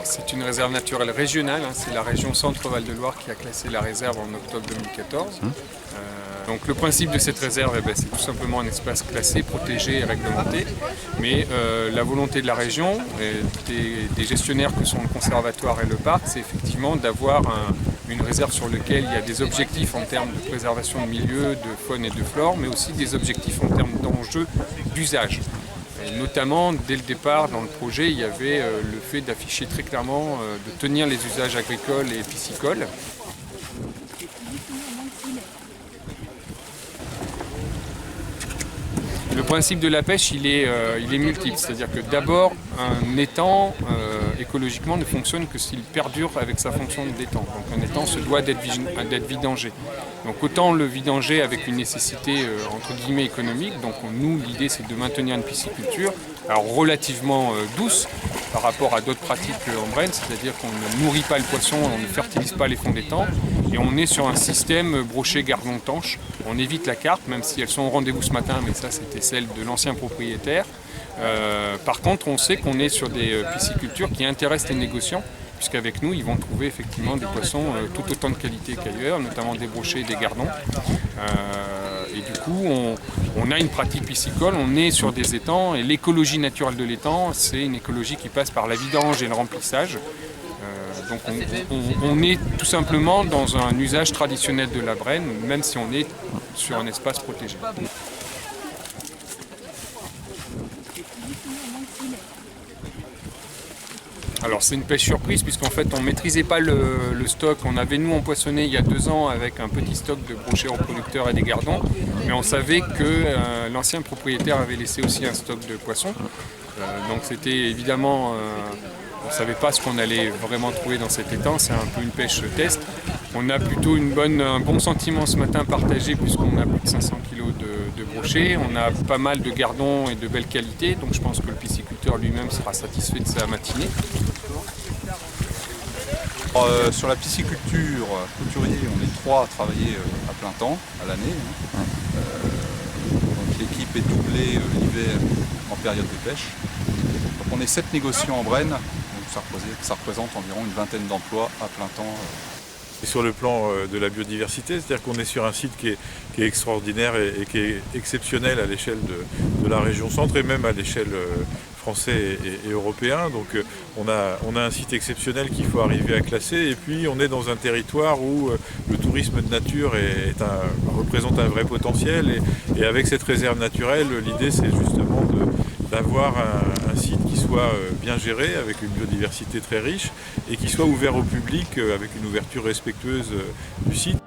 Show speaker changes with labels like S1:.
S1: C'est une réserve naturelle régionale, hein, c'est la région Centre-Val de Loire qui a classé la réserve en octobre 2014. Donc le principe de cette réserve, c'est tout simplement un espace classé, protégé et réglementé. Mais la volonté de la région et des gestionnaires que sont le conservatoire et le parc, c'est effectivement d'avoir une réserve sur laquelle il y a des objectifs en termes de préservation de milieu, de faune et de flore, mais aussi des objectifs en termes d'enjeux d'usage. Et notamment, dès le départ, dans le projet, il y avait le fait d'afficher très clairement, de tenir les usages agricoles et piscicoles. Le principe de la pêche, il est multiple. C'est-à-dire que d'abord, un étang, écologiquement, ne fonctionne que s'il perdure avec sa fonction d'étang. Donc un étang se doit d'être vidangé. Donc autant le vidanger avec une nécessité entre guillemets économique. Donc nous, l'idée c'est de maintenir une pisciculture, alors relativement douce par rapport à d'autres pratiques en Brenne, c'est-à-dire qu'on ne nourrit pas le poisson, on ne fertilise pas les fonds d'étang, et on est sur un système brochet-gardon-tanche. On évite la carpe, même si elles sont au rendez-vous ce matin, mais ça c'était celle de l'ancien propriétaire. Par contre, on sait qu'on est sur des piscicultures qui intéressent les négociants, puisqu'avec nous, ils vont trouver effectivement des poissons tout autant de qualité qu'ailleurs, notamment des brochets et des gardons. Et du coup, on a une pratique piscicole, on est sur des étangs, et l'écologie naturelle de l'étang, c'est une écologie qui passe par la vidange et le remplissage. Donc on est tout simplement dans un usage traditionnel de la Brenne, même si on est sur un espace protégé. Alors c'est une pêche surprise puisqu'en fait on ne maîtrisait pas le stock. On avait nous empoisonné il y a 2 ans avec un petit stock de brochets reproducteurs et des gardons, mais on savait que l'ancien propriétaire avait laissé aussi un stock de poissons. Donc c'était évidemment, on ne savait pas ce qu'on allait vraiment trouver dans cet étang, c'est un peu une pêche test. On a plutôt un bon sentiment ce matin partagé puisqu'on a plus de 500 kg de brochets, on a pas mal de gardons et de belle qualité, donc je pense que le pisciculteur lui-même sera satisfait de sa matinée.
S2: Sur la pisciculture couturier, on est 3 à travailler à plein temps à l'année. Donc l'équipe est doublée l'hiver en période de pêche. Donc on est 7 négociants en Brenne, donc ça représente environ une vingtaine d'emplois à plein temps.
S3: Et sur le plan de la biodiversité, c'est-à-dire qu'on est sur un site qui est extraordinaire et qui est exceptionnel à l'échelle de la région centre et même à l'échelle français et européen. Donc on a un site exceptionnel qu'il faut arriver à classer, et puis on est dans un territoire où le tourisme de nature représente un vrai potentiel, et avec cette réserve naturelle, l'idée c'est justement d'avoir un site qui soit bien géré, avec une biodiversité très riche, et qui soit ouvert au public avec une ouverture respectueuse du site.